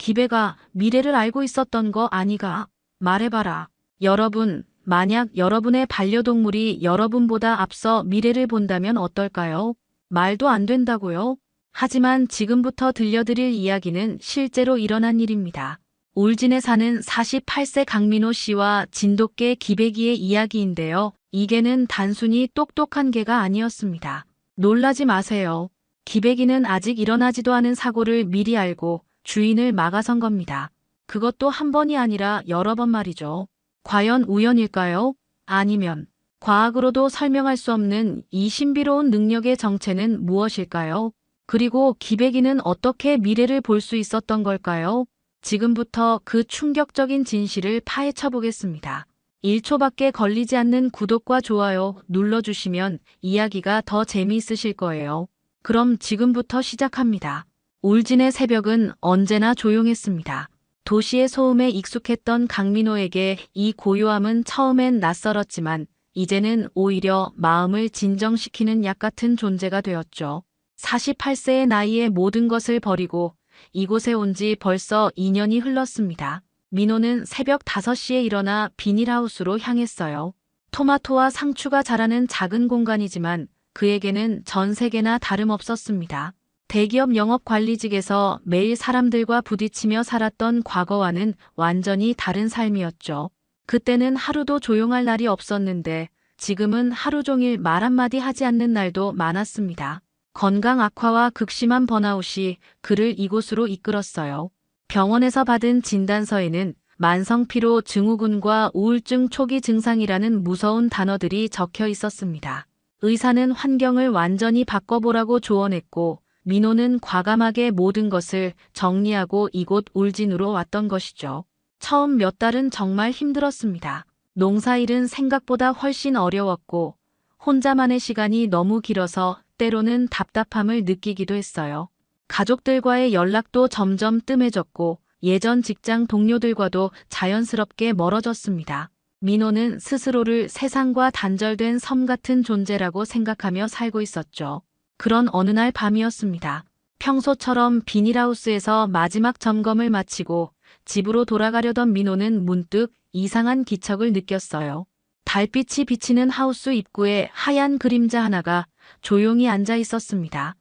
기배가 미래를 알고 있었던 거 아니가? 말해봐라. 여러분, 만약 여러분의 반려동물이 여러분보다 앞서 미래를 본다면 어떨까요? 말도 안 된다고요? 하지만 지금부터 들려드릴 이야기는 실제로 일어난 일입니다. 울진에 사는 48세 강민호 씨와 진돗개 기배기의 이야기인데요. 이 개는 단순히 똑똑한 개가 아니었습니다. 놀라지 마세요. 기배기는 아직 일어나지도 않은 사고를 미리 알고 주인을 막아선 겁니다. 그것도 한 번이 아니라 여러 번 말이죠. 과연 우연일까요? 아니면 과학으로도 설명할 수 없는 이 신비로운 능력의 정체는 무엇일까요? 그리고 기배기는 어떻게 미래를 볼 수 있었던 걸까요? 지금부터 그 충격적인 진실을 파헤쳐 보겠습니다. 1초밖에 걸리지 않는 구독과 좋아요 눌러주시면 이야기가 더 재미있으실 거예요. 그럼 지금부터 시작합니다. 울진의 새벽은 언제나 조용했습니다. 도시의 소음에 익숙했던 강민호에게 이 고요함은 처음엔 낯설었지만 이제는 오히려 마음을 진정시키는 약 같은 존재가 되었죠. 48세의 나이에 모든 것을 버리고 이곳에 온 지 벌써 2년이 흘렀습니다. 민호는 새벽 5시에 일어나 비닐하우스로 향했어요. 토마토와 상추가 자라는 작은 공간이지만 그에게는 전 세계나 다름없었습니다. 대기업 영업관리직에서 매일 사람들과 부딪히며 살았던 과거와는 완전히 다른 삶이었죠. 그때는 하루도 조용할 날이 없었는데 지금은 하루 종일 말 한마디 하지 않는 날도 많았습니다. 건강 악화와 극심한 번아웃이 그를 이곳으로 이끌었어요. 병원에서 받은 진단서에는 만성피로 증후군과 우울증 초기 증상이라는 무서운 단어들이 적혀 있었습니다. 의사는 환경을 완전히 바꿔보라고 조언했고 민호는 과감하게 모든 것을 정리하고 이곳 울진으로 왔던 것이죠. 처음 몇 달은 정말 힘들었습니다. 농사일은 생각보다 훨씬 어려웠고 혼자만의 시간이 너무 길어서 때로는 답답함을 느끼기도 했어요. 가족들과의 연락도 점점 뜸해졌고 예전 직장 동료들과도 자연스럽게 멀어졌습니다. 민호는 스스로를 세상과 단절된 섬 같은 존재라고 생각하며 살고 있었죠. 그런 어느 날 밤이었습니다. 평소처럼 비닐하우스에서 마지막 점검을 마치고 집으로 돌아가려던 민호는 문득 이상한 기척을 느꼈어요. 달빛이 비치는 하우스 입구에 하얀 그림자 하나가 조용히 앉아 있었습니다.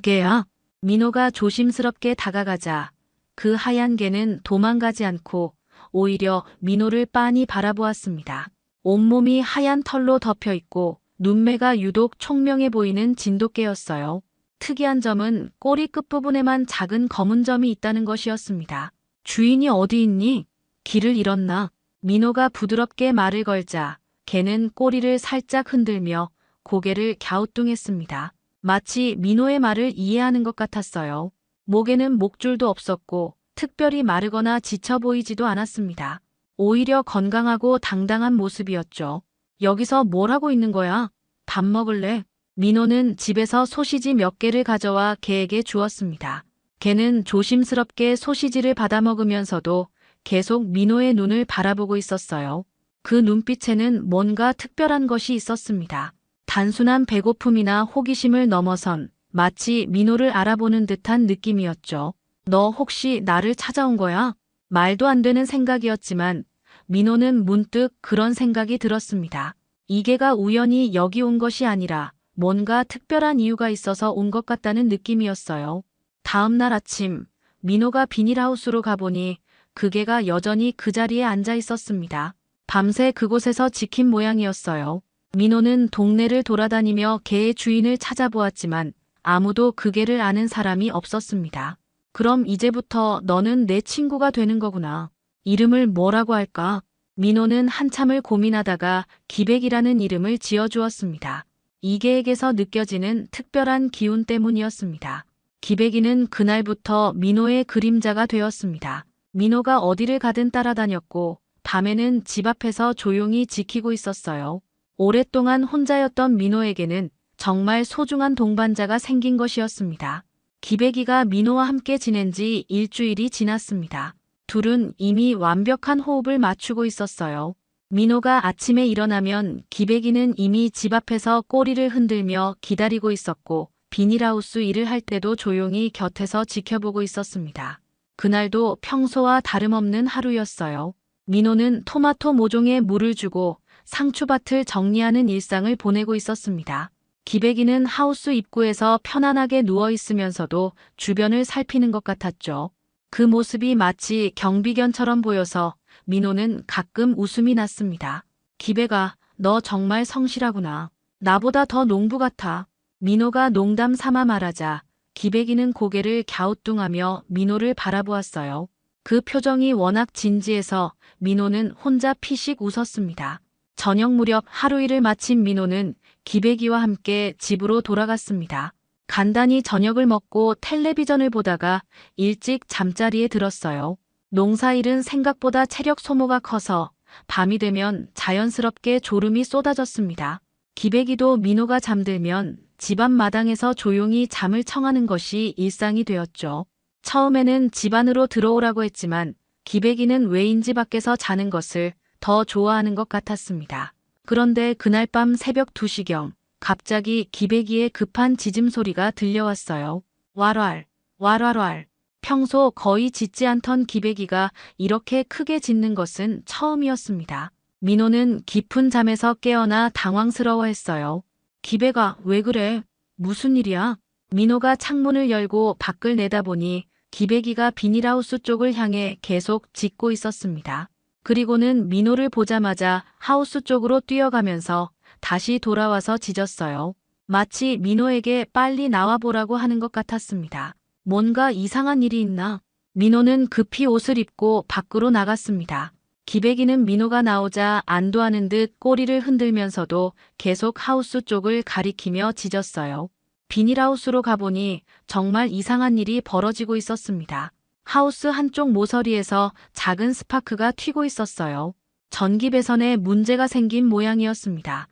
개야. 민호가 조심스럽게 다가가자 그 하얀 개는 도망가지 않고 오히려 민호를 빤히 바라보았습니다. 온몸이 하얀 털로 덮여 있고 눈매가 유독 총명해 보이는 진돗개였어요. 특이한 점은 꼬리 끝부분에만 작은 검은 점이 있다는 것이었습니다. 주인이 어디 있니? 길을 잃었나? 민호가 부드럽게 말을 걸자 개는 꼬리를 살짝 흔들며 고개를 갸우뚱했습니다. 마치 민호의 말을 이해하는 것 같았어요. 목에는 목줄도 없었고 특별히 마르거나 지쳐 보이지도 않았습니다. 오히려 건강하고 당당한 모습이었죠. 여기서 뭘 하고 있는 거야? 밥 먹을래? 민호는 집에서 소시지 몇 개를 가져와 개에게 주었습니다. 개는 조심스럽게 소시지를 받아 먹으면서도 계속 민호의 눈을 바라보고 있었어요. 그 눈빛에는 뭔가 특별한 것이 있었습니다. 단순한 배고픔이나 호기심을 넘어선 마치 민호를 알아보는 듯한 느낌이었죠. 너 혹시 나를 찾아온 거야? 말도 안 되는 생각이었지만 민호는 문득 그런 생각이 들었습니다. 이 개가 우연히 여기 온 것이 아니라 뭔가 특별한 이유가 있어서 온 것 같다는 느낌이었어요. 다음 날 아침 민호가 비닐하우스로 가보니 그 개가 여전히 그 자리에 앉아 있었습니다. 밤새 그곳에서 지킨 모양이었어요. 민호는 동네를 돌아다니며 개의 주인을 찾아보았지만 아무도 그 개를 아는 사람이 없었습니다. 그럼 이제부터 너는 내 친구가 되는 거구나. 이름을 뭐라고 할까? 민호는 한참을 고민하다가 기백이라는 이름을 지어주었습니다. 이 개에게서 느껴지는 특별한 기운 때문이었습니다. 기백이는 그날부터 민호의 그림자가 되었습니다. 민호가 어디를 가든 따라다녔고 밤에는 집 앞에서 조용히 지키고 있었어요. 오랫동안 혼자였던 민호에게는 정말 소중한 동반자가 생긴 것이었습니다. 기백이가 민호와 함께 지낸 지 일주일이 지났습니다. 둘은 이미 완벽한 호흡을 맞추고 있었어요. 민호가 아침에 일어나면 기백이는 이미 집 앞에서 꼬리를 흔들며 기다리고 있었고 비닐하우스 일을 할 때도 조용히 곁에서 지켜보고 있었습니다. 그날도 평소와 다름없는 하루였어요. 민호는 토마토 모종에 물을 주고 상추밭을 정리하는 일상을 보내고 있었습니다. 기백이는 하우스 입구에서 편안하게 누워 있으면서도 주변을 살피는 것 같았죠. 그 모습이 마치 경비견처럼 보여서 민호는 가끔 웃음이 났습니다. 기백아, 너 정말 성실하구나. 나보다 더 농부 같아. 민호가 농담 삼아 말하자 기백이는 고개를 갸우뚱하며 민호를 바라보았어요. 그 표정이 워낙 진지해서 민호는 혼자 피식 웃었습니다. 저녁 무렵 하루 일을 마친 민호는 기백이와 함께 집으로 돌아갔습니다. 간단히 저녁을 먹고 텔레비전을 보다가 일찍 잠자리에 들었어요. 농사일은 생각보다 체력 소모가 커서 밤이 되면 자연스럽게 졸음이 쏟아졌습니다. 기백이도 민호가 잠들면 집안 마당에서 조용히 잠을 청하는 것이 일상이 되었죠. 처음에는 집 안으로 들어오라고 했지만 기백이는 왜인지 밖에서 자는 것을 더 좋아하는 것 같았습니다. 그런데 그날 밤 새벽 2시경 갑자기 기백이의 급한 짖음 소리가 들려왔어요. 왈왈, 왈왈왈. 평소 거의 짖지 않던 기백이가 이렇게 크게 짖는 것은 처음이었습니다. 민호는 깊은 잠에서 깨어나 당황스러워했어요. 기백아, 왜 그래? 무슨 일이야? 민호가 창문을 열고 밖을 내다보니 기백이가 비닐하우스 쪽을 향해 계속 짖고 있었습니다. 그리고는 민호를 보자마자 하우스 쪽으로 뛰어가면서 다시 돌아와서 짖었어요. 마치 민호에게 빨리 나와보라고 하는 것 같았습니다. 뭔가 이상한 일이 있나? 민호는 급히 옷을 입고 밖으로 나갔습니다. 기백이는 민호가 나오자 안도하는 듯 꼬리를 흔들면서도 계속 하우스 쪽을 가리키며 짖었어요. 비닐하우스로 가보니 정말 이상한 일이 벌어지고 있었습니다. 하우스 한쪽 모서리에서 작은 스파크가 튀고 있었어요. 전기 배선에 문제가 생긴 모양이었습니다.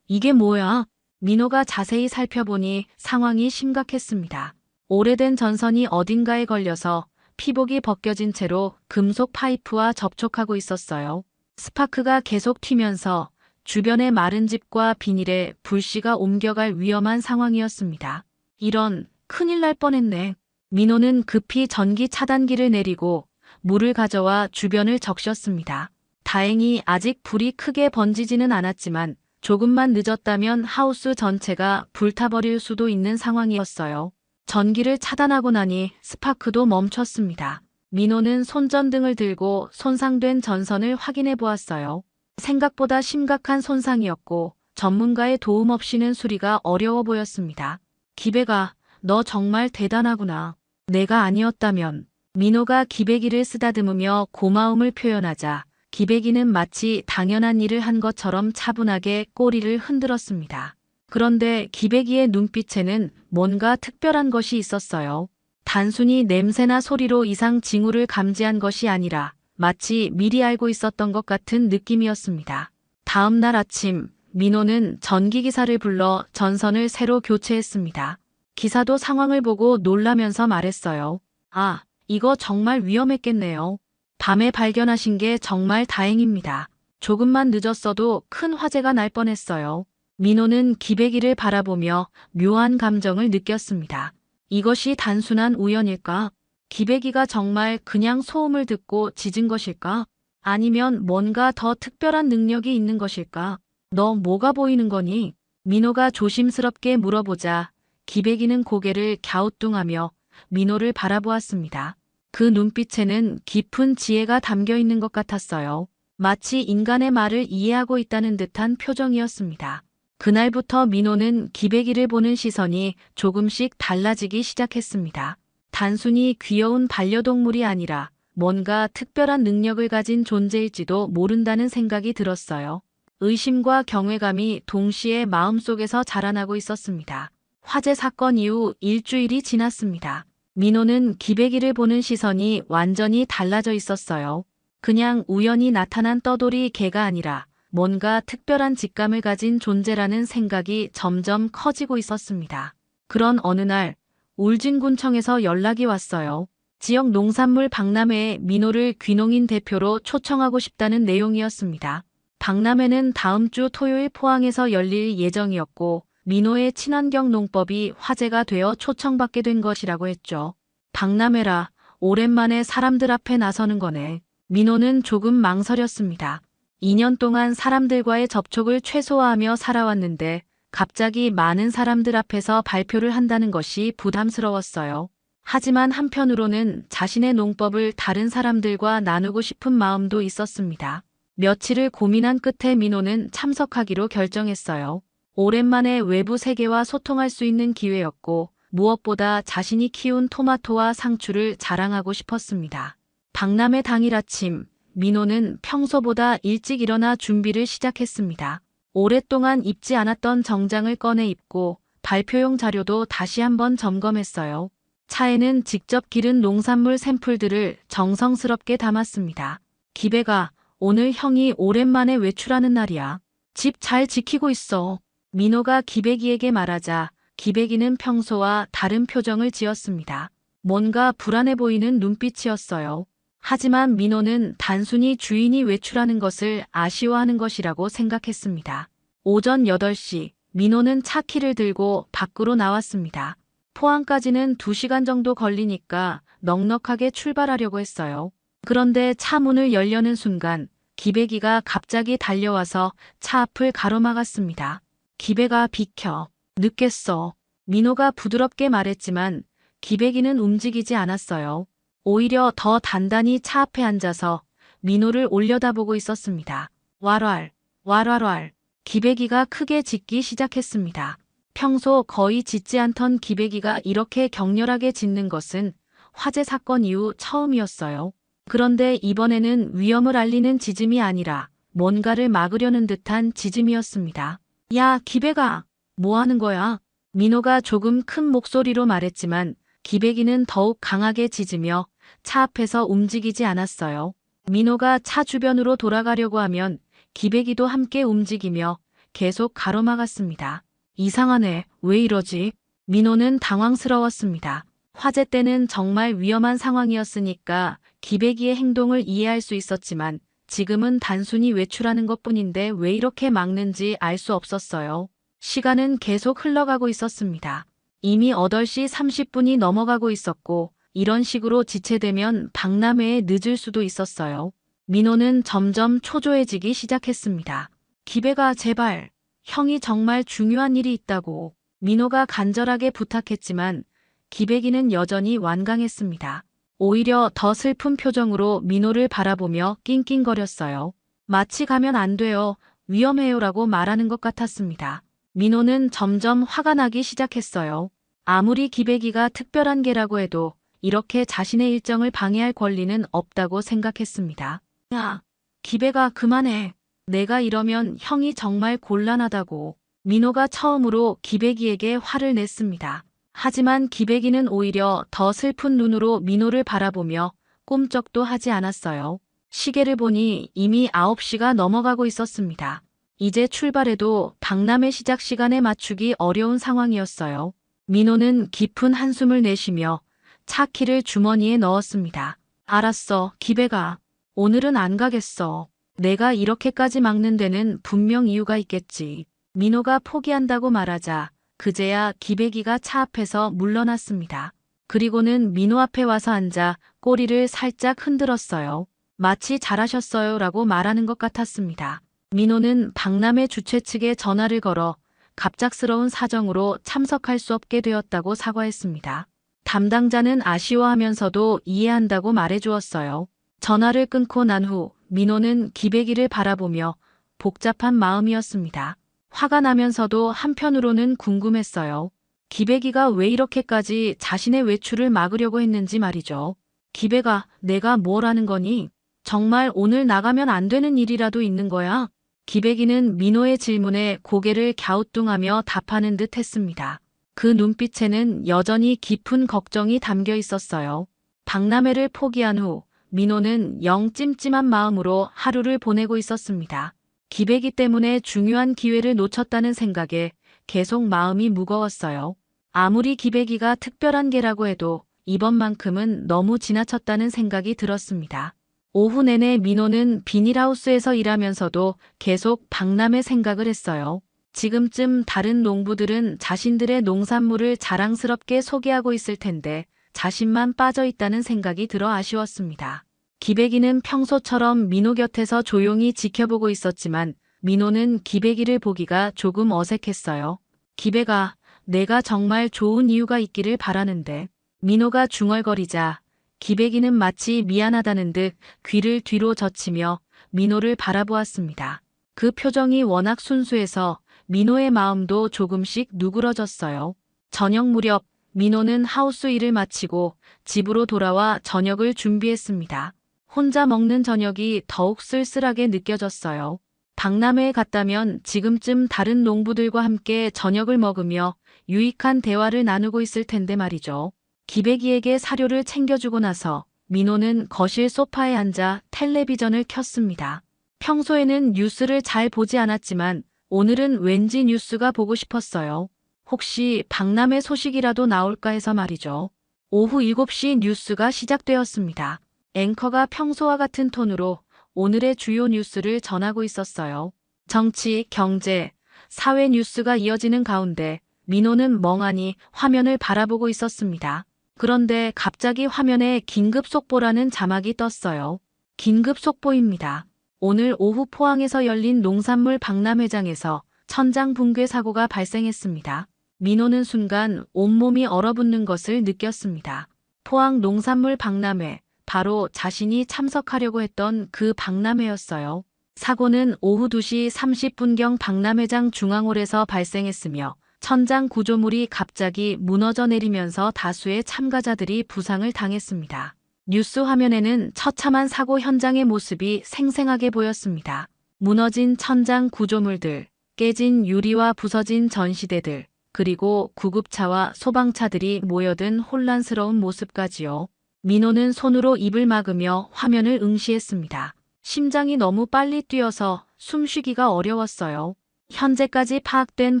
이게 뭐야? 민호가 자세히 살펴보니 상황이 심각했습니다. 오래된 전선이 어딘가에 걸려서 피복이 벗겨진 채로 금속 파이프와 접촉하고 있었어요. 스파크가 계속 튀면서 주변의 마른 집과 비닐에 불씨가 옮겨갈 위험한 상황이었습니다. 이런, 큰일 날 뻔했네. 민호는 급히 전기 차단기를 내리고 물을 가져와 주변을 적셨습니다. 다행히 아직 불이 크게 번지지는 않았지만 조금만 늦었다면 하우스 전체가 불타버릴 수도 있는 상황이었어요. 전기를 차단하고 나니 스파크도 멈췄습니다. 민호는 손전등을 들고 손상된 전선을 확인해 보았어요. 생각보다 심각한 손상이었고 전문가의 도움 없이는 수리가 어려워 보였습니다. 기백아, 너 정말 대단하구나. 내가 아니었다면. 민호가 기백이를 쓰다듬으며 고마움을 표현하자 기백이는 마치 당연한 일을 한 것처럼 차분하게 꼬리를 흔들었습니다. 그런데 기백이의 눈빛에는 뭔가 특별한 것이 있었어요. 단순히 냄새나 소리로 이상 징후를 감지한 것이 아니라 마치 미리 알고 있었던 것 같은 느낌이었습니다. 다음 날 아침, 민호는 전기기사를 불러 전선을 새로 교체했습니다. 기사도 상황을 보고 놀라면서 말했어요. 아, 이거 정말 위험했겠네요. 밤에 발견하신 게 정말 다행입니다. 조금만 늦었어도 큰 화재가 날 뻔했어요. 민호는 기백이를 바라보며 묘한 감정을 느꼈습니다. 이것이 단순한 우연일까? 기백이가 정말 그냥 소음을 듣고 짖은 것일까? 아니면 뭔가 더 특별한 능력이 있는 것일까? 너 뭐가 보이는 거니? 민호가 조심스럽게 물어보자 기백이는 고개를 갸우뚱하며 민호를 바라보았습니다. 그 눈빛에는 깊은 지혜가 담겨 있는 것 같았어요. 마치 인간의 말을 이해하고 있다는 듯한 표정이었습니다. 그날부터 민호는 기백이를 보는 시선이 조금씩 달라지기 시작했습니다. 단순히 귀여운 반려동물이 아니라 뭔가 특별한 능력을 가진 존재일지도 모른다는 생각이 들었어요. 의심과 경외감이 동시에 마음속에서 자라나고 있었습니다. 화재 사건 이후 일주일이 지났습니다. 민호는 기백이를 보는 시선이 완전히 달라져 있었어요. 그냥 우연히 나타난 떠돌이 개가 아니라 뭔가 특별한 직감을 가진 존재라는 생각이 점점 커지고 있었습니다. 그런 어느 날 울진군청에서 연락이 왔어요. 지역 농산물 박람회에 민호를 귀농인 대표로 초청하고 싶다는 내용이었습니다. 박람회는 다음 주 토요일 포항에서 열릴 예정이었고 민호의 친환경 농법이 화제가 되어 초청받게 된 것이라고 했죠. 박람회라 오랜만에 사람들 앞에 나서는 거네. 민호는 조금 망설였습니다. 2년 동안 사람들과의 접촉을 최소화하며 살아왔는데 갑자기 많은 사람들 앞에서 발표를 한다는 것이 부담스러웠어요. 하지만 한편으로는 자신의 농법을 다른 사람들과 나누고 싶은 마음도 있었습니다. 며칠을 고민한 끝에 민호는 참석하기로 결정했어요. 오랜만에 외부 세계와 소통할 수 있는 기회였고 무엇보다 자신이 키운 토마토와 상추를 자랑하고 싶었습니다. 박람회 당일 아침, 민호는 평소보다 일찍 일어나 준비를 시작했습니다. 오랫동안 입지 않았던 정장을 꺼내 입고 발표용 자료도 다시 한번 점검했어요. 차에는 직접 기른 농산물 샘플들을 정성스럽게 담았습니다. 기배가, 오늘 형이 오랜만에 외출하는 날이야. 집 잘 지키고 있어. 민호가 기배기에게 말하자 기배기는 평소와 다른 표정을 지었습니다. 뭔가 불안해 보이는 눈빛이었어요. 하지만 민호는 단순히 주인이 외출하는 것을 아쉬워하는 것이라고 생각했습니다. 오전 8시, 민호는 차 키를 들고 밖으로 나왔습니다. 포항까지는 2시간 정도 걸리니까 넉넉하게 출발하려고 했어요. 그런데 차 문을 열려는 순간 기배기가 갑자기 달려와서 차 앞을 가로막았습니다. 기배가 비켜. 늦겠어. 민호가 부드럽게 말했지만 기배기는 움직이지 않았어요. 오히려 더 단단히 차 앞에 앉아서 민호를 올려다보고 있었습니다. 왈왈, 왈왈왈. 기배기가 크게 짖기 시작했습니다. 평소 거의 짖지 않던 기배기가 이렇게 격렬하게 짖는 것은 화재 사건 이후 처음이었어요. 그런데 이번에는 위험을 알리는 짖음이 아니라 뭔가를 막으려는 듯한 짖음이었습니다. 야, 기배가, 뭐 하는 거야? 민호가 조금 큰 목소리로 말했지만 기배기는 더욱 강하게 짖으며 차 앞에서 움직이지 않았어요. 민호가 차 주변으로 돌아가려고 하면 기배기도 함께 움직이며 계속 가로막았습니다. 이상하네. 왜 이러지? 민호는 당황스러웠습니다. 화재 때는 정말 위험한 상황이었으니까 기배기의 행동을 이해할 수 있었지만 지금은 단순히 외출하는 것뿐인데 왜 이렇게 막는지 알 수 없었어요. 시간은 계속 흘러가고 있었습니다. 이미 8시 30분이 넘어가고 있었고 이런 식으로 지체되면 박람회에 늦을 수도 있었어요. 민호는 점점 초조해지기 시작했습니다. 기배가 제발, 형이 정말 중요한 일이 있다고. 민호가 간절하게 부탁했지만 기배기는 여전히 완강했습니다. 오히려 더 슬픈 표정으로 민호를 바라보며 낑낑거렸어요. 마치 가면 안 돼요. 위험해요라고 말하는 것 같았습니다. 민호는 점점 화가 나기 시작했어요. 아무리 기배기가 특별한 개라고 해도 이렇게 자신의 일정을 방해할 권리는 없다고 생각했습니다. 야, 기배가 그만해. 내가 이러면 형이 정말 곤란하다고. 민호가 처음으로 기배기에게 화를 냈습니다. 하지만 기배기는 오히려 더 슬픈 눈으로 민호를 바라보며 꼼짝도 하지 않았어요. 시계를 보니 이미 9시가 넘어가고 있었습니다. 이제 출발해도 박람회 시작 시간에 맞추기 어려운 상황이었어요. 민호는 깊은 한숨을 내쉬며 차 키를 주머니에 넣었습니다. 알았어, 기배가. 오늘은 안 가겠어. 내가 이렇게까지 막는 데는 분명 이유가 있겠지. 민호가 포기한다고 말하자 그제야 기배기가 차 앞에서 물러났습니다. 그리고는 민호 앞에 와서 앉아 꼬리를 살짝 흔들었어요. 마치 잘하셨어요 라고 말하는 것 같았습니다. 민호는 박람회 주최 측에 전화를 걸어 갑작스러운 사정으로 참석할 수 없게 되었다고 사과했습니다. 담당자는 아쉬워하면서도 이해한다고 말해주었어요. 전화를 끊고 난 후 민호는 기배기를 바라보며 복잡한 마음이었습니다. 화가 나면서도 한편으로는 궁금했어요. 기배기가 왜 이렇게까지 자신의 외출을 막으려고 했는지 말이죠. 기배가, 내가 뭘 하는 거니? 정말 오늘 나가면 안 되는 일이라도 있는 거야? 기배기는 민호의 질문에 고개를 갸우뚱하며 답하는 듯 했습니다. 그 눈빛에는 여전히 깊은 걱정이 담겨 있었어요. 박람회를 포기한 후 민호는 영 찜찜한 마음으로 하루를 보내고 있었습니다. 기배기 때문에 중요한 기회를 놓쳤다는 생각에 계속 마음이 무거웠어요. 아무리 기배기가 특별한 개라고 해도 이번만큼은 너무 지나쳤다는 생각이 들었습니다. 오후 내내 민호는 비닐하우스에서 일하면서도 계속 박람회 생각을 했어요. 지금쯤 다른 농부들은 자신들의 농산물을 자랑스럽게 소개하고 있을 텐데 자신만 빠져있다는 생각이 들어 아쉬웠습니다. 기백이는 평소처럼 민호 곁에서 조용히 지켜보고 있었지만 민호는 기백이를 보기가 조금 어색했어요. 기백아, 내가 정말 좋은 이유가 있기를 바라는데. 민호가 중얼거리자 기백이는 마치 미안하다는 듯 귀를 뒤로 젖히며 민호를 바라보았습니다. 그 표정이 워낙 순수해서 민호의 마음도 조금씩 누그러졌어요. 저녁 무렵 민호는 하우스 일을 마치고 집으로 돌아와 저녁을 준비했습니다. 혼자 먹는 저녁이 더욱 쓸쓸하게 느껴졌어요. 박람회에 갔다면 지금쯤 다른 농부들과 함께 저녁을 먹으며 유익한 대화를 나누고 있을 텐데 말이죠. 기백이에게 사료를 챙겨주고 나서 민호는 거실 소파에 앉아 텔레비전을 켰습니다. 평소에는 뉴스를 잘 보지 않았지만 오늘은 왠지 뉴스가 보고 싶었어요. 혹시 박람회 소식이라도 나올까 해서 말이죠. 오후 7시 뉴스가 시작되었습니다. 앵커가 평소와 같은 톤으로 오늘의 주요 뉴스를 전하고 있었어요. 정치, 경제, 사회 뉴스가 이어지는 가운데 민호는 멍하니 화면을 바라보고 있었습니다. 그런데 갑자기 화면에 긴급 속보라는 자막이 떴어요. 긴급 속보입니다. 오늘 오후 포항에서 열린 농산물 박람회장에서 천장 붕괴 사고가 발생했습니다. 민호는 순간 온몸이 얼어붙는 것을 느꼈습니다. 포항 농산물 박람회, 바로 자신이 참석하려고 했던 그 박람회였어요. 사고는 오후 2시 30분경 박람회장 중앙홀에서 발생했으며 천장 구조물이 갑자기 무너져 내리면서 다수의 참가자들이 부상을 당했습니다. 뉴스 화면에는 처참한 사고 현장의 모습이 생생하게 보였습니다. 무너진 천장 구조물들, 깨진 유리와 부서진 전시대들, 그리고 구급차와 소방차들이 모여든 혼란스러운 모습까지요. 민호는 손으로 입을 막으며 화면을 응시했습니다. 심장이 너무 빨리 뛰어서 숨쉬기가 어려웠어요. 현재까지 파악된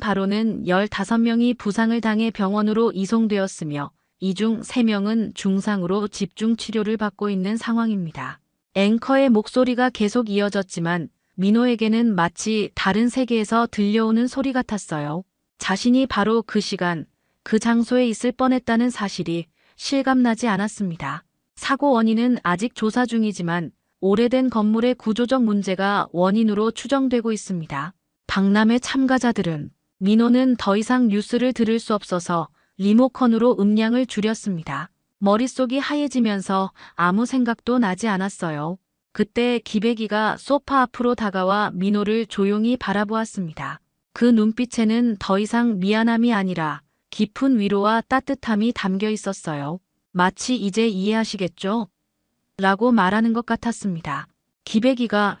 바로는 15명이 부상을 당해 병원으로 이송되었으며 이 중 3명은 중상으로 집중 치료를 받고 있는 상황입니다. 앵커의 목소리가 계속 이어졌지만 민호에게는 마치 다른 세계에서 들려오는 소리 같았어요. 자신이 바로 그 시간, 그 장소에 있을 뻔했다는 사실이 실감나지 않았습니다. 사고 원인은 아직 조사 중이지만 오래된 건물의 구조적 문제가 원인으로 추정되고 있습니다. 박람회 참가자들은 민호는 더 이상 뉴스를 들을 수 없어서 리모컨으로 음량을 줄였습니다. 머릿속이 하얘지면서 아무 생각도 나지 않았어요. 그때 기백이가 소파 앞으로 다가와 민호를 조용히 바라보았습니다. 그 눈빛에는 더 이상 미안함이 아니라 깊은 위로와 따뜻함이 담겨 있었어요. 마치 이제 이해하시겠죠? 라고 말하는 것 같았습니다.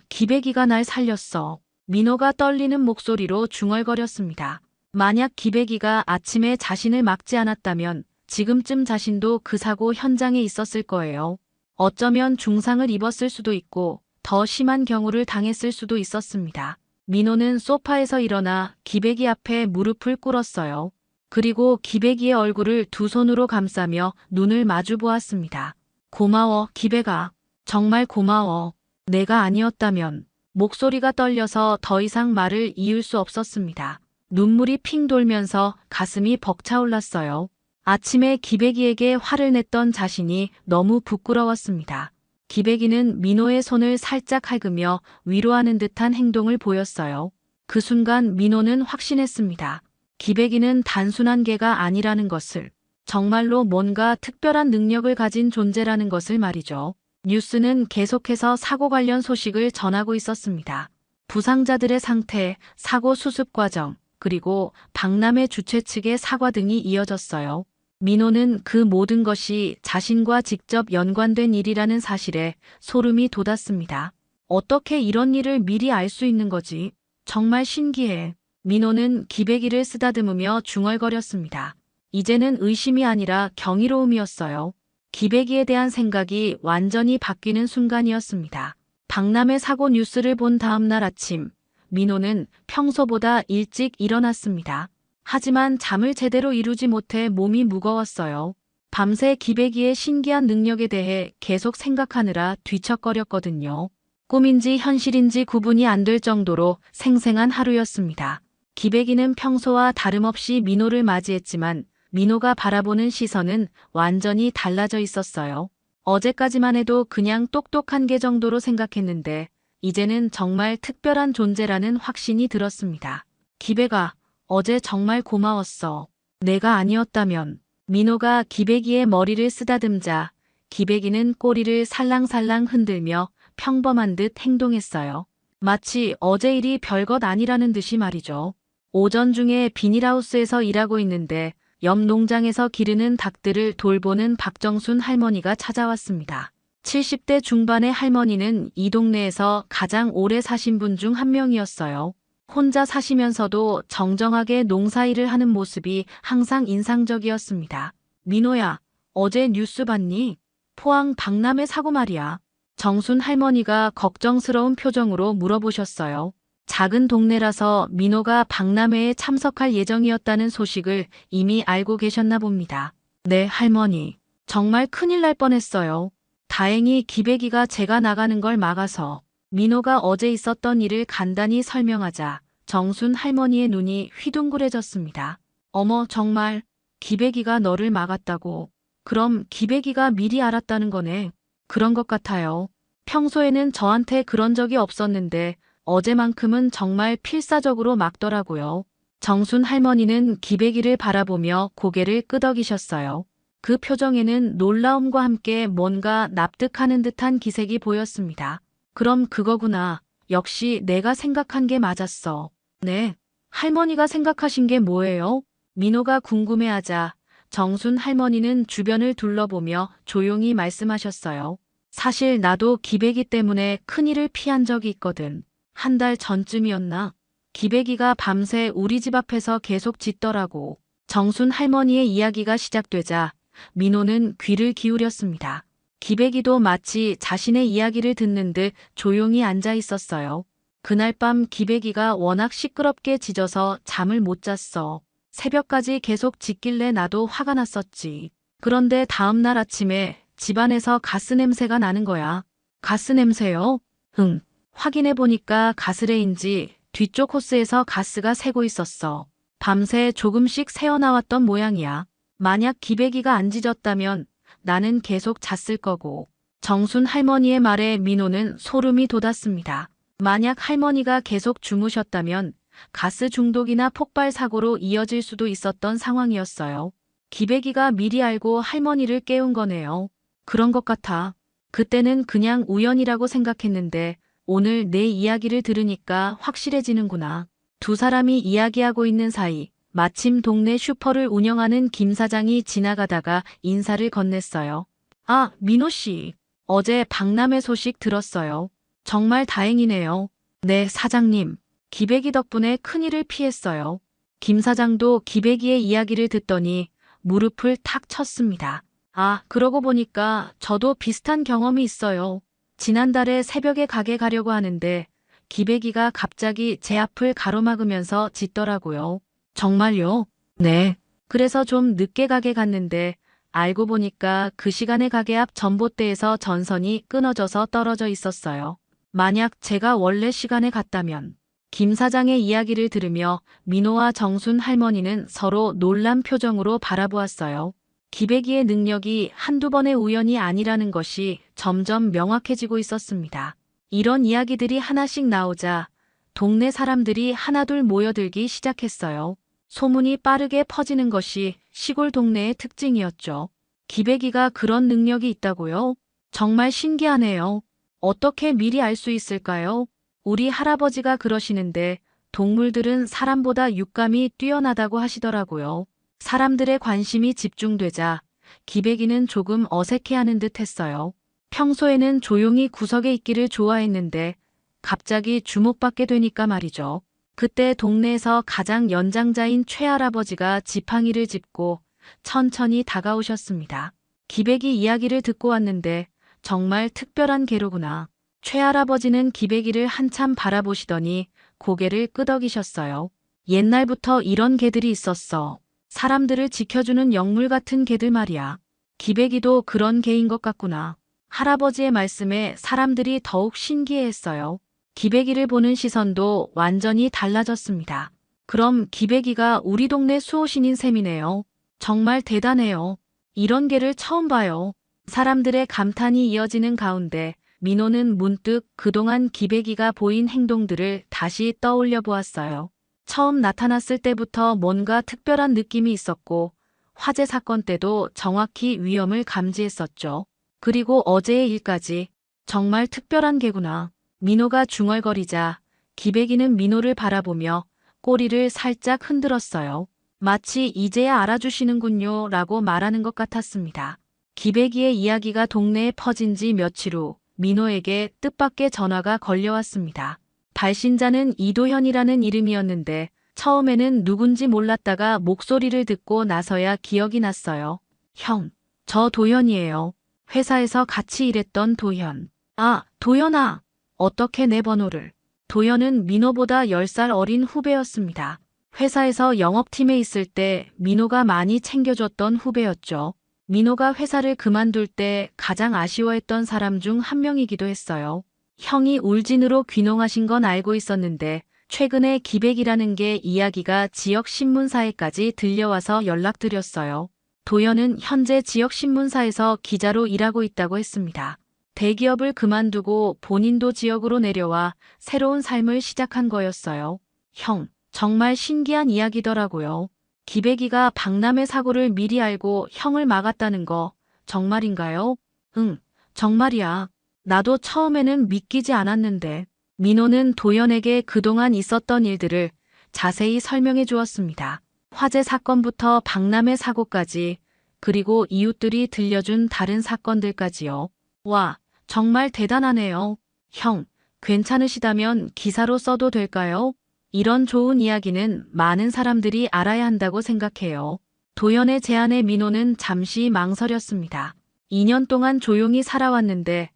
기백이가 날 살렸어. 민호가 떨리는 목소리로 중얼거렸습니다. 만약 기백이가 아침에 자신을 막지 않았다면 지금쯤 자신도 그 사고 현장에 있었을 거예요. 어쩌면 중상을 입었을 수도 있고 더 심한 경우를 당했을 수도 있었습니다. 민호는 소파에서 일어나 기백이 앞에 무릎을 꿇었어요. 그리고 기백이의 얼굴을 두 손으로 감싸며 눈을 마주 보았습니다. 고마워, 기백아. 정말 고마워. 내가 아니었다면. 목소리가 떨려서 더 이상 말을 이을 수 없었습니다. 눈물이 핑 돌면서 가슴이 벅차올랐어요. 아침에 기백이에게 화를 냈던 자신이 너무 부끄러웠습니다. 기백이는 민호의 손을 살짝 핥으며 위로하는 듯한 행동을 보였어요. 그 순간 민호는 확신했습니다. 기백이는 단순한 개가 아니라는 것을, 정말로 뭔가 특별한 능력을 가진 존재라는 것을 말이죠. 뉴스는 계속해서 사고 관련 소식을 전하고 있었습니다. 부상자들의 상태, 사고 수습 과정, 그리고 박람회 주최 측의 사과 등이 이어졌어요. 민호는 그 모든 것이 자신과 직접 연관된 일이라는 사실에 소름이 돋았습니다. 어떻게 이런 일을 미리 알 수 있는 거지? 정말 신기해. 민호는 기백이를 쓰다듬으며 중얼거렸습니다. 이제는 의심이 아니라 경이로움이었어요. 기백이에 대한 생각이 완전히 바뀌는 순간이었습니다. 박람회 사고 뉴스를 본 다음 날 아침, 민호는 평소보다 일찍 일어났습니다. 하지만 잠을 제대로 이루지 못해 몸이 무거웠어요. 밤새 기백이의 신기한 능력에 대해 계속 생각하느라 뒤척거렸거든요. 꿈인지 현실인지 구분이 안 될 정도로 생생한 하루였습니다. 기백이는 평소와 다름없이 민호를 맞이했지만 민호가 바라보는 시선은 완전히 달라져 있었어요. 어제까지만 해도 그냥 똑똑한 개 정도로 생각했는데 이제는 정말 특별한 존재라는 확신이 들었습니다. 기백아, 어제 정말 고마웠어. 내가 아니었다면. 민호가 기백이의 머리를 쓰다듬자 기백이는 꼬리를 살랑살랑 흔들며 평범한 듯 행동했어요. 마치 어제 일이 별것 아니라는 듯이 말이죠. 오전 중에 비닐하우스에서 일하고 있는데 옆 농장에서 기르는 닭들을 돌보는 박정순 할머니가 찾아왔습니다. 70대 중반의 할머니는 이 동네에서 가장 오래 사신 분 중 한 명이었어요. 혼자 사시면서도 정정하게 농사일을 하는 모습이 항상 인상적이었습니다. 민호야, 어제 뉴스 봤니? 포항 박람회 사고 말이야. 정순 할머니가 걱정스러운 표정으로 물어보셨어요. 작은 동네라서 민호가 박람회에 참석할 예정이었다는 소식을 이미 알고 계셨나 봅니다. 네, 할머니. 정말 큰일 날 뻔했어요. 다행히 기백이가 제가 나가는 걸 막아서. 민호가 어제 있었던 일을 간단히 설명하자 정순 할머니의 눈이 휘둥그레졌습니다. 어머, 정말 기백이가 너를 막았다고. 그럼 기백이가 미리 알았다는 거네. 그런 것 같아요. 평소에는 저한테 그런 적이 없었는데 어제만큼은 정말 필사적으로 막더라고요. 정순 할머니는 기백이를 바라보며 고개를 끄덕이셨어요. 그 표정에는 놀라움과 함께 뭔가 납득하는 듯한 기색이 보였습니다. 그럼 그거구나. 역시 내가 생각한 게 맞았어. 네. 할머니가 생각하신 게 뭐예요? 민호가 궁금해하자 정순 할머니는 주변을 둘러보며 조용히 말씀하셨어요. 사실 나도 기백이 때문에 큰일을 피한 적이 있거든. 한 달 전쯤이었나? 기백이가 밤새 우리 집 앞에서 계속 짖더라고. 정순 할머니의 이야기가 시작되자 민호는 귀를 기울였습니다. 기백이도 마치 자신의 이야기를 듣는 듯 조용히 앉아 있었어요. 그날 밤 기백이가 워낙 시끄럽게 짖어서 잠을 못 잤어. 새벽까지 계속 짖길래 나도 화가 났었지. 그런데 다음 날 아침에 집안에서 가스 냄새가 나는 거야. 가스 냄새요? 응. 확인해 보니까 가스레인지 뒤쪽 호스에서 가스가 새고 있었어. 밤새 조금씩 새어나왔던 모양이야. 만약 기백이가 안 짖었다면 나는 계속 잤을 거고. 정순 할머니의 말에 민호는 소름이 돋았습니다. 만약 할머니가 계속 주무셨다면 가스 중독이나 폭발 사고로 이어질 수도 있었던 상황이었어요. 기백이가 미리 알고 할머니를 깨운 거네요. 그런 것 같아. 그때는 그냥 우연이라고 생각했는데 오늘 내 이야기를 들으니까 확실해지는구나. 두 사람이 이야기하고 있는 사이 마침 동네 슈퍼를 운영하는 김 사장이 지나가다가 인사를 건넸어요. 아, 민호 씨. 어제 박람회 소식 들었어요. 정말 다행이네요. 네, 사장님. 기백이 덕분에 큰일을 피했어요. 김 사장도 기백이의 이야기를 듣더니 무릎을 탁 쳤습니다. 아, 그러고 보니까 저도 비슷한 경험이 있어요. 지난달에 새벽에 가게 가려고 하는데 기백이가 갑자기 제 앞을 가로막으면서 짖더라고요. 정말요? 네. 그래서 좀 늦게 가게 갔는데 알고 보니까 그 시간에 가게 앞 전봇대에서 전선이 끊어져서 떨어져 있었어요. 만약 제가 원래 시간에 갔다면. 김 사장의 이야기를 들으며 민호와 정순 할머니는 서로 놀란 표정으로 바라보았어요. 기백이의 능력이 한두 번의 우연이 아니라는 것이 점점 명확해지고 있었습니다. 이런 이야기들이 하나씩 나오자 동네 사람들이 하나둘 모여들기 시작했어요. 소문이 빠르게 퍼지는 것이 시골 동네의 특징이었죠. 기백이가 그런 능력이 있다고요? 정말 신기하네요. 어떻게 미리 알 수 있을까요? 우리 할아버지가 그러시는데 동물들은 사람보다 육감이 뛰어나다고 하시더라고요. 사람들의 관심이 집중되자 기백이는 조금 어색해하는 듯 했어요. 평소에는 조용히 구석에 있기를 좋아했는데 갑자기 주목받게 되니까 말이죠. 그때 동네에서 가장 연장자인 최할아버지가 지팡이를 짚고 천천히 다가오셨습니다. 기백이 이야기를 듣고 왔는데 정말 특별한 개로구나. 최할아버지는 기백이를 한참 바라보시더니 고개를 끄덕이셨어요. 옛날부터 이런 개들이 있었어. 사람들을 지켜주는 영물 같은 개들 말이야. 기백이도 그런 개인 것 같구나. 할아버지의 말씀에 사람들이 더욱 신기해했어요. 기백이를 보는 시선도 완전히 달라졌습니다. 그럼 기백이가 우리 동네 수호신인 셈이네요. 정말 대단해요. 이런 개를 처음 봐요. 사람들의 감탄이 이어지는 가운데 민호는 문득 그동안 기백이가 보인 행동들을 다시 떠올려 보았어요. 처음 나타났을 때부터 뭔가 특별한 느낌이 있었고 화재 사건 때도 정확히 위험을 감지했었죠. 그리고 어제의 일까지 정말 특별한 개구나. 민호가 중얼거리자 기백이는 민호를 바라보며 꼬리를 살짝 흔들었어요. 마치 이제야 알아주시는군요 라고 말하는 것 같았습니다. 기백이의 이야기가 동네에 퍼진 지 며칠 후 민호에게 뜻밖의 전화가 걸려왔습니다. 발신자는 이도현이라는 이름이었는데 처음에는 누군지 몰랐다가 목소리를 듣고 나서야 기억이 났어요. 형, 저 도현이에요. 회사에서 같이 일했던 도현. 아, 도현아. 어떻게 내 번호를. 도현은 민호보다 10살 어린 후배였습니다. 회사에서 영업팀에 있을 때 민호가 많이 챙겨줬던 후배였죠. 민호가 회사를 그만둘 때 가장 아쉬워했던 사람 중 한 명이기도 했어요. 형이 울진으로 귀농하신 건 알고 있었는데 최근에 기백이라는 게 이야기가 지역 신문사에까지 들려와서 연락드렸어요. 도현은 현재 지역 신문사에서 기자로 일하고 있다고 했습니다. 대기업을 그만두고 본인도 지역으로 내려와 새로운 삶을 시작한 거였어요. 형, 정말 신기한 이야기더라고요. 기백이가 박람회 사고를 미리 알고 형을 막았다는 거 정말인가요? 응, 정말이야. 나도 처음에는 믿기지 않았는데 민호는 도연에게 그동안 있었던 일들을 자세히 설명해 주었습니다. 화재 사건부터 박람회 사고까지 그리고 이웃들이 들려준 다른 사건들까지요. 와, 정말 대단하네요. 형, 괜찮으시다면 기사로 써도 될까요? 이런 좋은 이야기는 많은 사람들이 알아야 한다고 생각해요. 도연의 제안에 민호는 잠시 망설였습니다. 2년 동안 조용히 살아왔는데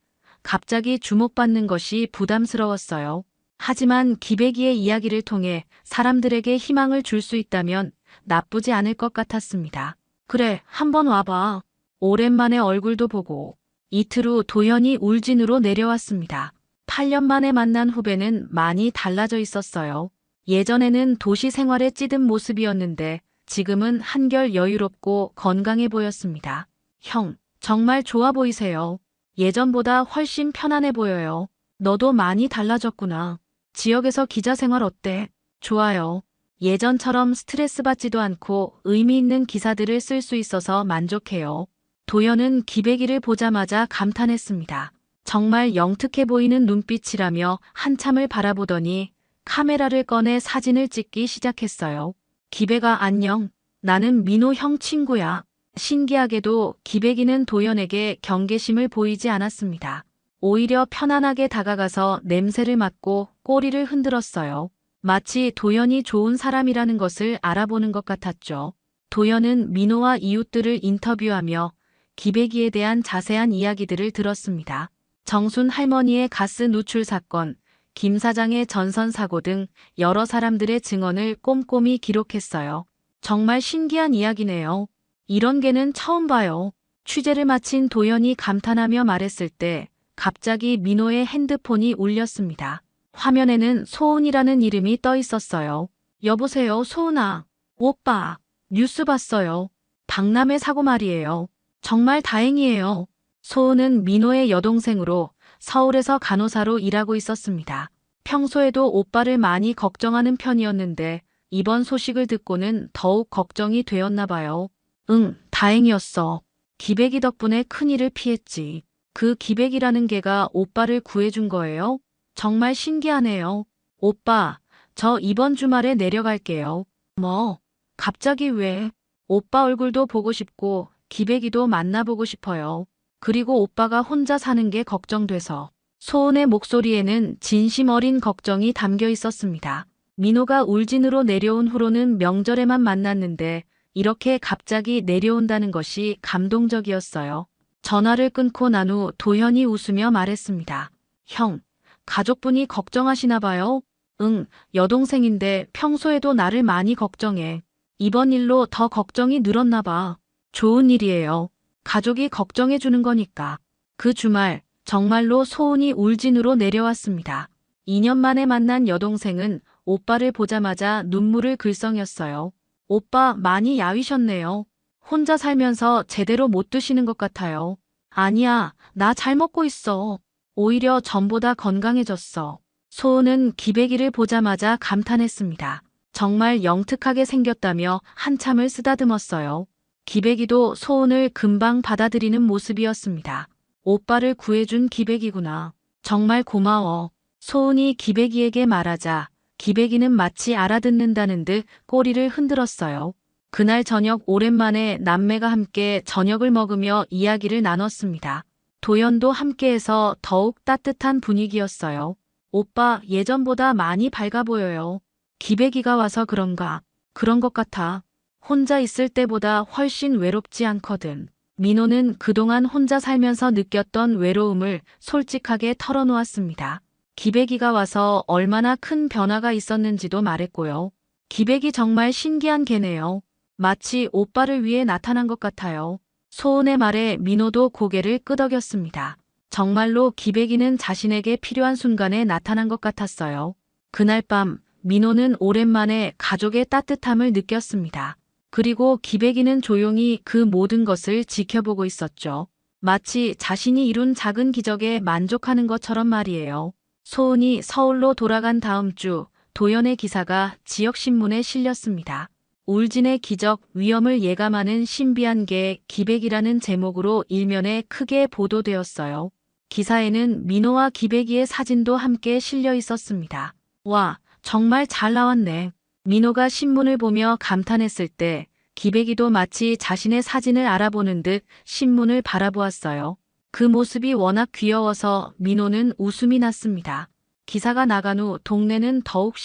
갑자기 주목받는 것이 부담스러웠어요. 하지만 기백이의 이야기를 통해 사람들에게 희망을 줄 수 있다면 나쁘지 않을 것 같았습니다. 그래, 한번 와봐. 오랜만에 얼굴도 보고. 이틀 후 도현이 울진으로 내려왔습니다. 8년 만에 만난 후배는 많이 달라져 있었어요. 예전에는 도시 생활에 찌든 모습이었는데 지금은 한결 여유롭고 건강해 보였습니다. 형, 정말 좋아 보이세요. 예전보다 훨씬 편안해 보여요. 너도 많이 달라졌구나. 지역에서 기자 생활 어때? 좋아요. 예전처럼 스트레스 받지도 않고 의미 있는 기사들을 쓸 수 있어서 만족해요. 도연은 기백이를 보자마자 감탄했습니다. 정말 영특해 보이는 눈빛이라며 한참을 바라보더니 카메라를 꺼내 사진을 찍기 시작했어요. 기백아 안녕. 나는 민호 형 친구야. 신기하게도 기백이는 도연에게 경계심을 보이지 않았습니다. 오히려 편안하게 다가가서 냄새를 맡고 꼬리를 흔들었어요. 마치 도연이 좋은 사람이라는 것을 알아보는 것 같았죠. 도연은 민호와 이웃들을 인터뷰하며 기백이에 대한 자세한 이야기들을 들었습니다. 정순 할머니의 가스 누출 사건, 김 사장의 전선 사고 등 여러 사람들의 증언을 꼼꼼히 기록했어요. 정말 신기한 이야기네요. 이런 개는 처음 봐요. 취재를 마친 도연이 감탄하며 말했을 때 갑자기 민호의 핸드폰이 울렸습니다. 화면에는 소은이라는 이름이 떠 있었어요. 여보세요, 소은아. 오빠, 뉴스 봤어요. 박람회 사고 말이에요. 정말 다행이에요. 소은은 민호의 여동생으로 서울에서 간호사로 일하고 있었습니다. 평소에도 오빠를 많이 걱정하는 편이었는데 이번 소식을 듣고는 더욱 걱정이 되었나 봐요. 응, 다행이었어. 기백이 덕분에 큰일을 피했지. 그 기백이라는 개가 오빠를 구해준 거예요? 정말 신기하네요. 오빠, 저 이번 주말에 내려갈게요. 뭐? 갑자기 왜? 오빠 얼굴도 보고 싶고 기백이도 만나보고 싶어요. 그리고 오빠가 혼자 사는 게 걱정돼서. 소은의 목소리에는 진심 어린 걱정이 담겨 있었습니다. 민호가 울진으로 내려온 후로는 명절에만 만났는데 이렇게 갑자기 내려온다는 것이 감동적이었어요. 전화를 끊고 난 후 도현이 웃으며 말했습니다. 형, 가족분이 걱정하시나 봐요? 응, 여동생인데 평소에도 나를 많이 걱정해. 이번 일로 더 걱정이 늘었나 봐. 좋은 일이에요. 가족이 걱정해 주는 거니까. 그 주말 정말로 소은이 울진으로 내려왔습니다. 2년 만에 만난 여동생은 오빠를 보자마자 눈물을 글썽였어요. 오빠 많이 야위셨네요. 혼자 살면서 제대로 못 드시는 것 같아요. 아니야, 나 잘 먹고 있어. 오히려 전보다 건강해졌어. 소은은 기백이를 보자마자 감탄했습니다. 정말 영특하게 생겼다며 한참을 쓰다듬었어요. 기백이도 소은을 금방 받아들이는 모습이었습니다. 오빠를 구해준 기백이구나. 정말 고마워. 소은이 기백이에게 말하자 기백이는 마치 알아듣는다는 듯 꼬리를 흔들었어요. 그날 저녁 오랜만에 남매가 함께 저녁을 먹으며 이야기를 나눴습니다. 도연도 함께해서 더욱 따뜻한 분위기였어요. 오빠 예전보다 많이 밝아 보여요. 기백이가 와서 그런가? 그런 것 같아. 혼자 있을 때보다 훨씬 외롭지 않거든. 민호는 그동안 혼자 살면서 느꼈던 외로움을 솔직하게 털어놓았습니다. 기백이가 와서 얼마나 큰 변화가 있었는지도 말했고요. 기백이 정말 신기한 개네요. 마치 오빠를 위해 나타난 것 같아요. 소은의 말에 민호도 고개를 끄덕였습니다. 정말로 기백이는 자신에게 필요한 순간에 나타난 것 같았어요. 그날 밤 민호는 오랜만에 가족의 따뜻함을 느꼈습니다. 그리고 기백이는 조용히 그 모든 것을 지켜보고 있었죠. 마치 자신이 이룬 작은 기적에 만족하는 것처럼 말이에요. 소은이 서울로 돌아간 다음 주 도연의 기사가 지역신문에 실렸습니다. 울진의 기적 위험을 예감하는 신비한 개 기백이라는 제목으로 일면에 크게 보도되었어요. 기사에는 민호와 기백이의 사진도 함께 실려 있었습니다. 와, 정말 잘 나왔네. 민호가 신문을 보며 감탄했을 때 기백이도 마치 자신의 사진을 알아보는 듯 신문을 바라보았어요. 그 모습이 워낙 귀여워서 민호는 웃음이 났습니다. 기사가 나간 후 동네는 더욱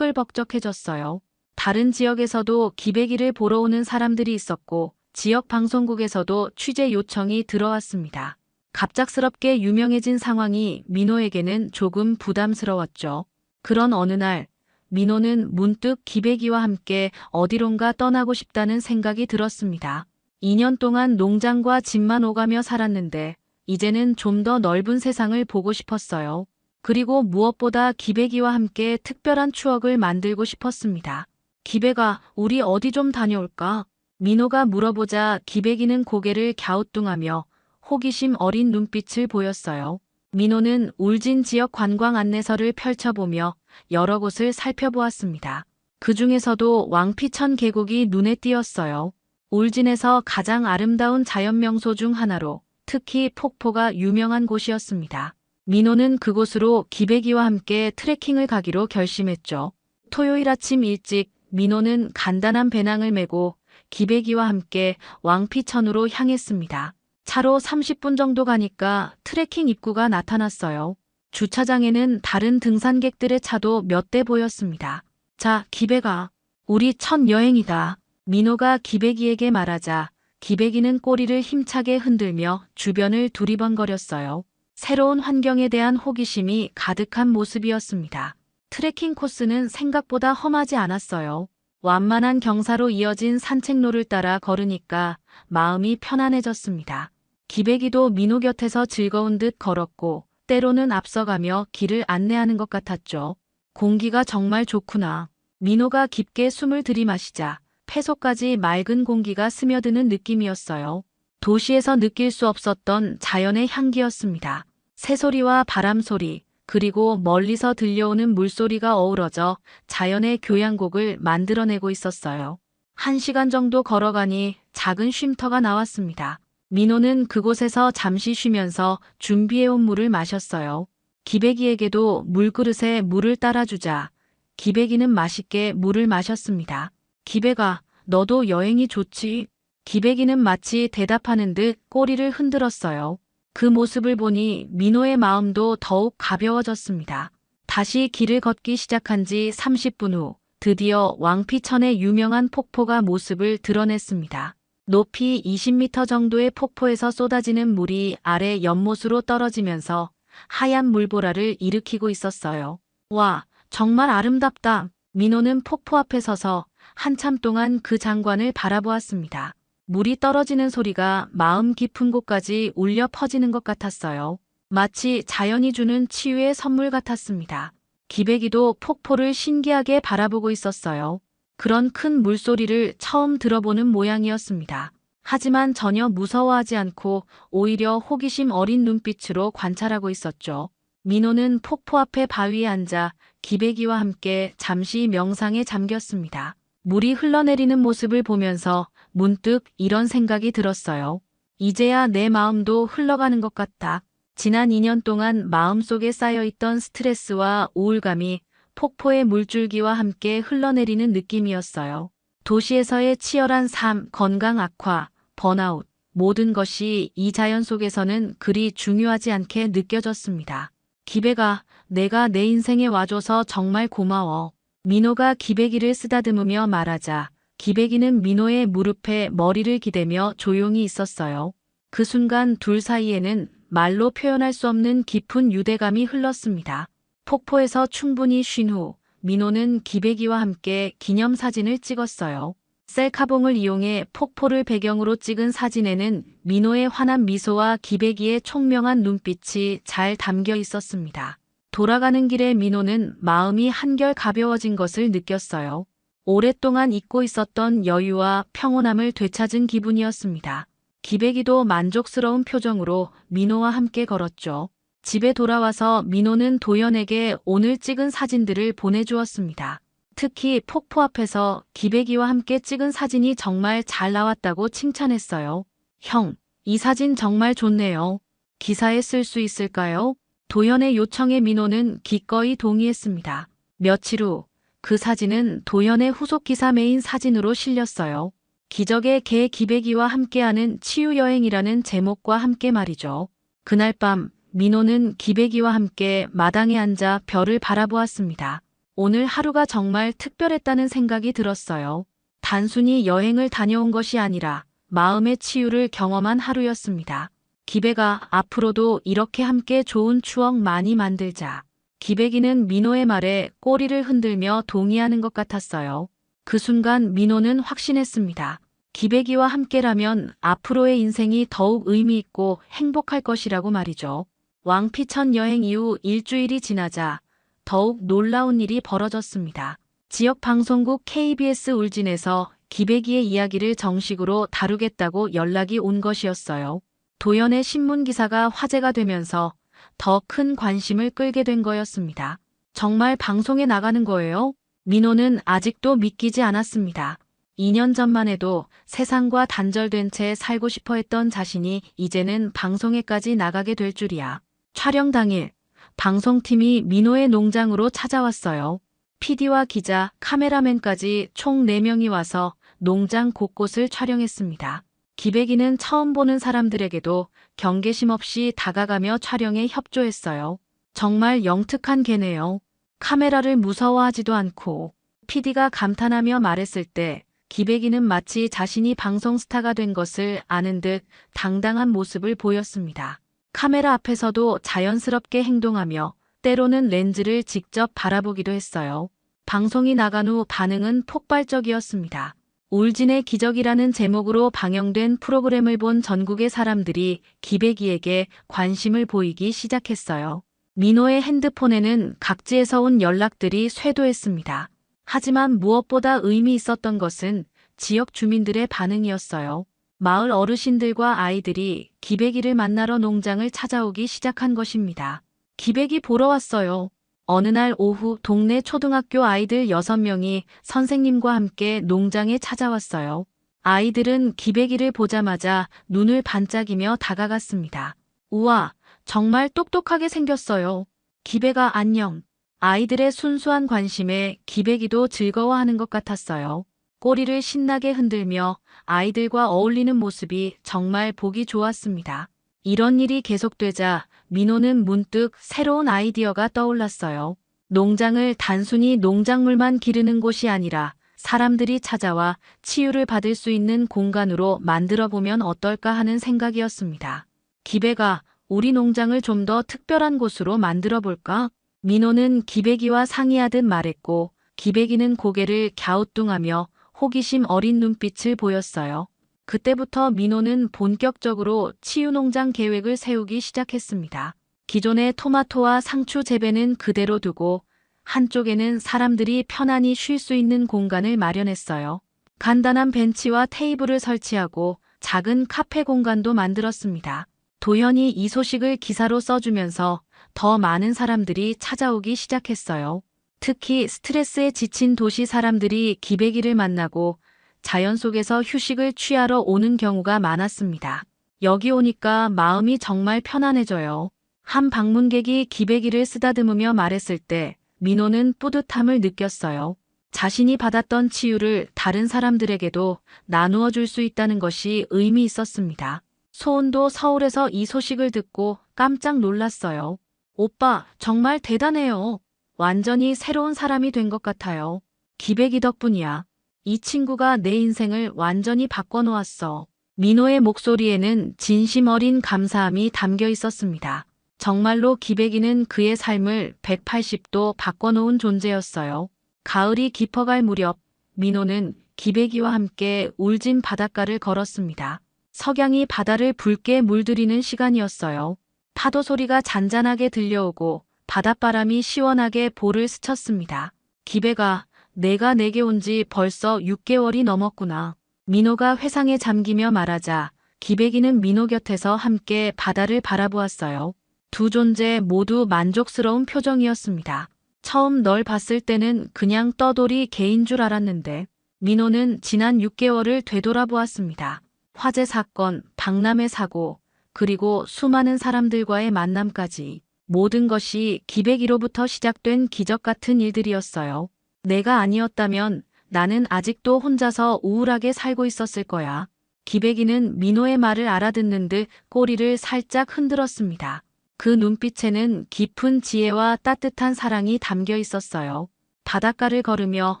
시끌벅적해졌어요. 다른 지역에서도 기백이를 보러 오는 사람들이 있었고 지역 방송국에서도 취재 요청이 들어왔습니다. 갑작스럽게 유명해진 상황이 민호에게는 조금 부담스러웠죠. 그런 어느 날 민호는 문득 기백이와 함께 어디론가 떠나고 싶다는 생각이 들었습니다. 2년 동안 농장과 집만 오가며 살았는데 이제는 좀 더 넓은 세상을 보고 싶었어요. 그리고 무엇보다 기백이와 함께 특별한 추억을 만들고 싶었습니다. 기백아, 우리 어디 좀 다녀올까? 민호가 물어보자 기백이는 고개를 갸우뚱하며 호기심 어린 눈빛을 보였어요. 민호는 울진 지역 관광 안내서를 펼쳐보며 여러 곳을 살펴보았습니다. 그 중에서도 왕피천 계곡이 눈에 띄었어요. 울진에서 가장 아름다운 자연명소 중 하나로 특히 폭포가 유명한 곳이었습니다. 민호는 그곳으로 기백이와 함께 트레킹을 가기로 결심했죠. 토요일 아침 일찍 민호는 간단한 배낭을 메고 기백이와 함께 왕피천으로 향했습니다. 차로 30분 정도 가니까 트레킹 입구가 나타났어요. 주차장에는 다른 등산객들의 차도 몇 대 보였습니다. 자, 기백아, 우리 첫 여행이다. 민호가 기백이에게 말하자 기백이는 꼬리를 힘차게 흔들며 주변을 두리번거렸어요. 새로운 환경에 대한 호기심이 가득한 모습이었습니다. 트레킹 코스는 생각보다 험하지 않았어요. 완만한 경사로 이어진 산책로를 따라 걸으니까 마음이 편안해졌습니다. 기백이도 민호 곁에서 즐거운 듯 걸었고 때로는 앞서가며 길을 안내하는 것 같았죠. 공기가 정말 좋구나. 민호가 깊게 숨을 들이마시자 폐속까지 맑은 공기가 스며드는 느낌이었어요. 도시에서 느낄 수 없었던 자연의 향기였습니다. 새소리와 바람소리, 그리고 멀리서 들려오는 물소리가 어우러져 자연의 교향곡을 만들어내고 있었어요. 1시간 정도 걸어가니 작은 쉼터가 나왔습니다. 민호는 그곳에서 잠시 쉬면서 준비해온 물을 마셨어요. 기백이에게도 물그릇에 물을 따라주자 기백이는 맛있게 물을 마셨습니다. 기백아, 너도 여행이 좋지? 기백이는 마치 대답하는 듯 꼬리를 흔들었어요. 그 모습을 보니 민호의 마음도 더욱 가벼워졌습니다. 다시 길을 걷기 시작한 지 30분 후 드디어 왕피천의 유명한 폭포가 모습을 드러냈습니다. 높이 20m 정도의 폭포에서 쏟아지는 물이 아래 연못으로 떨어지면서 하얀 물보라를 일으키고 있었어요. 와, 정말 아름답다. 민호는 폭포 앞에 서서 한참 동안 그 장관을 바라보았습니다. 물이 떨어지는 소리가 마음 깊은 곳까지 울려 퍼지는 것 같았어요. 마치 자연이 주는 치유의 선물 같았습니다. 기백이도 폭포를 신기하게 바라보고 있었어요. 그런 큰 물소리를 처음 들어보는 모양이었습니다. 하지만 전혀 무서워하지 않고 오히려 호기심 어린 눈빛으로 관찰하고 있었죠. 민호는 폭포 앞에 바위에 앉아 기백이와 함께 잠시 명상에 잠겼습니다. 물이 흘러내리는 모습을 보면서 문득 이런 생각이 들었어요. 이제야 내 마음도 흘러가는 것 같다. 지난 2년 동안 마음속에 쌓여있던 스트레스와 우울감이 폭포의 물줄기와 함께 흘러내리는 느낌이었어요. 도시에서의 치열한 삶, 건강 악화, 번아웃, 모든 것이 이 자연 속에서는 그리 중요하지 않게 느껴졌습니다. 기백아, 내가 내 인생에 와줘서 정말 고마워. 민호가 기백이를 쓰다듬으며 말하자 기백이는 민호의 무릎에 머리를 기대며 조용히 있었어요. 그 순간 둘 사이에는 말로 표현할 수 없는 깊은 유대감이 흘렀습니다. 폭포에서 충분히 쉰 후 민호는 기백이와 함께 기념사진을 찍었어요. 셀카봉을 이용해 폭포를 배경으로 찍은 사진에는 민호의 환한 미소와 기백이의 총명한 눈빛이 잘 담겨 있었습니다. 돌아가는 길에 민호는 마음이 한결 가벼워진 것을 느꼈어요. 오랫동안 잊고 있었던 여유와 평온함을 되찾은 기분이었습니다. 기백이도 만족스러운 표정으로 민호와 함께 걸었죠. 집에 돌아와서 민호는 도연에게 오늘 찍은 사진들을 보내주었습니다. 특히 폭포 앞에서 기백이와 함께 찍은 사진이 정말 잘 나왔다고 칭찬했어요. 형, 이 사진 정말 좋네요. 기사에 쓸 수 있을까요? 도연의 요청에 민호는 기꺼이 동의했습니다. 며칠 후 그 사진은 도연의 후속 기사 메인 사진으로 실렸어요. 기적의 개 기백이와 함께하는 치유여행이라는 제목과 함께 말이죠. 그날 밤 민호는 기백이와 함께 마당에 앉아 별을 바라보았습니다. 오늘 하루가 정말 특별했다는 생각이 들었어요. 단순히 여행을 다녀온 것이 아니라 마음의 치유를 경험한 하루였습니다. 기백아, 앞으로도 이렇게 함께 좋은 추억 많이 만들자. 기백이는 민호의 말에 꼬리를 흔들며 동의하는 것 같았어요. 그 순간 민호는 확신했습니다. 기백이와 함께라면 앞으로의 인생이 더욱 의미 있고 행복할 것이라고 말이죠. 왕피천 여행 이후 일주일이 지나자 더욱 놀라운 일이 벌어졌습니다. 지역 방송국 KBS 울진에서 기백이의 이야기를 정식으로 다루겠다고 연락이 온 것이었어요. 도연의 신문 기사가 화제가 되면서 더 큰 관심을 끌게 된 거였습니다. 정말 방송에 나가는 거예요? 민호는 아직도 믿기지 않았습니다. 2년 전만 해도 세상과 단절된 채 살고 싶어 했던 자신이 이제는 방송에까지 나가게 될 줄이야. 촬영 당일 방송팀이 민호의 농장으로 찾아왔어요. PD와 기자, 카메라맨까지 총 4명이 와서 농장 곳곳을 촬영했습니다. 기백이는 처음 보는 사람들에게도 경계심 없이 다가가며 촬영에 협조했어요. 정말 영특한 개네요. 카메라를 무서워하지도 않고. PD가 감탄하며 말했을 때 기백이는 마치 자신이 방송 스타가 된 것을 아는 듯 당당한 모습을 보였습니다. 카메라 앞에서도 자연스럽게 행동하며 때로는 렌즈를 직접 바라보기도 했어요. 방송이 나간 후 반응은 폭발적이었습니다. 울진의 기적이라는 제목으로 방영된 프로그램을 본 전국의 사람들이 기백이에게 관심을 보이기 시작했어요. 민호의 핸드폰에는 각지에서 온 연락들이 쇄도했습니다. 하지만 무엇보다 의미 있었던 것은 지역 주민들의 반응이었어요. 마을 어르신들과 아이들이 기백이를 만나러 농장을 찾아오기 시작한 것입니다. 기백이 보러 왔어요. 어느 날 오후 동네 초등학교 아이들 6명이 선생님과 함께 농장에 찾아왔어요. 아이들은 기백이를 보자마자 눈을 반짝이며 다가갔습니다. 우와, 정말 똑똑하게 생겼어요. 기백아 안녕. 아이들의 순수한 관심에 기백이도 즐거워하는 것 같았어요. 꼬리를 신나게 흔들며 아이들과 어울리는 모습이 정말 보기 좋았습니다. 이런 일이 계속되자 민호는 문득 새로운 아이디어가 떠올랐어요. 농장을 단순히 농작물만 기르는 곳이 아니라 사람들이 찾아와 치유를 받을 수 있는 공간으로 만들어보면 어떨까 하는 생각이었습니다. 기백아, 우리 농장을 좀 더 특별한 곳으로 만들어볼까? 민호는 기백이와 상의하듯 말했고 기백이는 고개를 갸우뚱하며 호기심 어린 눈빛을 보였어요. 그때부터 민호는 본격적으로 치유농장 계획을 세우기 시작했습니다. 기존의 토마토와 상추 재배는 그대로 두고 한쪽에는 사람들이 편안히 쉴 수 있는 공간을 마련했어요. 간단한 벤치와 테이블을 설치하고 작은 카페 공간도 만들었습니다. 도연이 이 소식을 기사로 써주면서 더 많은 사람들이 찾아오기 시작했어요. 특히 스트레스에 지친 도시 사람들이 기백이를 만나고 자연 속에서 휴식을 취하러 오는 경우가 많았습니다. 여기 오니까 마음이 정말 편안해져요. 한 방문객이 기백이를 쓰다듬으며 말했을 때 민호는 뿌듯함을 느꼈어요. 자신이 받았던 치유를 다른 사람들에게도 나누어 줄 수 있다는 것이 의미 있었습니다. 소은도 서울에서 이 소식을 듣고 깜짝 놀랐어요. 오빠, 정말 대단해요. 완전히 새로운 사람이 된 것 같아요. 기백이 덕분이야. 이 친구가 내 인생을 완전히 바꿔놓았어. 민호의 목소리에는 진심 어린 감사함이 담겨 있었습니다. 정말로 기백이는 그의 삶을 180도 바꿔놓은 존재였어요. 가을이 깊어갈 무렵 민호는 기백이와 함께 울진 바닷가를 걸었습니다. 석양이 바다를 붉게 물들이는 시간이었어요. 파도 소리가 잔잔하게 들려오고 바닷바람이 시원하게 볼을 스쳤습니다. 기백아, 내가 내게 온 지 벌써 6개월이 넘었구나. 민호가 회상에 잠기며 말하자 기백이는 민호 곁에서 함께 바다를 바라보았어요. 두 존재 모두 만족스러운 표정이었습니다. 처음 널 봤을 때는 그냥 떠돌이 개인 줄 알았는데 민호는 지난 6개월을 되돌아보았습니다. 화재 사건, 박람회 사고, 그리고 수많은 사람들과의 만남까지 모든 것이 기백이로부터 시작된 기적 같은 일들이었어요. 내가 아니었다면 나는 아직도 혼자서 우울하게 살고 있었을 거야. 기백이는 민호의 말을 알아듣는 듯 꼬리를 살짝 흔들었습니다. 그 눈빛에는 깊은 지혜와 따뜻한 사랑이 담겨 있었어요. 바닷가를 걸으며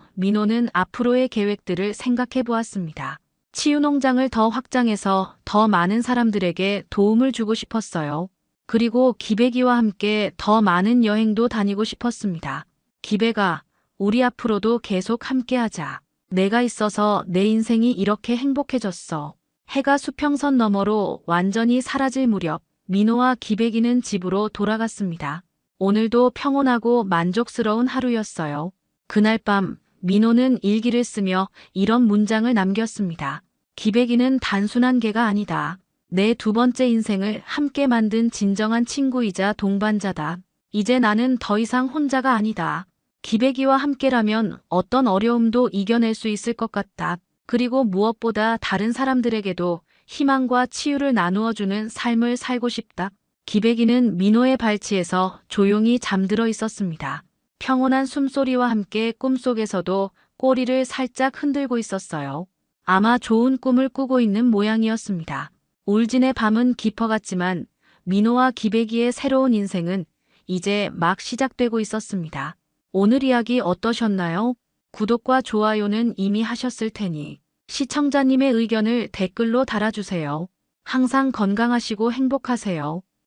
민호는 앞으로의 계획들을 생각해 보았습니다. 치유농장을 더 확장해서 더 많은 사람들에게 도움을 주고 싶었어요. 그리고 기백이와 함께 더 많은 여행도 다니고 싶었습니다. 기백아, 우리 앞으로도 계속 함께하자. 내가 있어서 내 인생이 이렇게 행복해졌어. 해가 수평선 너머로 완전히 사라질 무렵 민호와 기백이는 집으로 돌아갔습니다. 오늘도 평온하고 만족스러운 하루였어요. 그날 밤 민호는 일기를 쓰며 이런 문장을 남겼습니다. 기백이는 단순한 개가 아니다. 내 두 번째 인생을 함께 만든 진정한 친구이자 동반자다. 이제 나는 더 이상 혼자가 아니다. 기백이와 함께라면 어떤 어려움도 이겨낼 수 있을 것 같다. 그리고 무엇보다 다른 사람들에게도 희망과 치유를 나누어주는 삶을 살고 싶다. 기백이는 민호의 발치에서 조용히 잠들어 있었습니다. 평온한 숨소리와 함께 꿈속에서도 꼬리를 살짝 흔들고 있었어요. 아마 좋은 꿈을 꾸고 있는 모양이었습니다. 울진의 밤은 깊어갔지만 민호와 기백이의 새로운 인생은 이제 막 시작되고 있었습니다. 오늘 이야기 어떠셨나요? 구독과 좋아요는 이미 하셨을 테니 시청자님의 의견을 댓글로 달아주세요. 항상 건강하시고 행복하세요.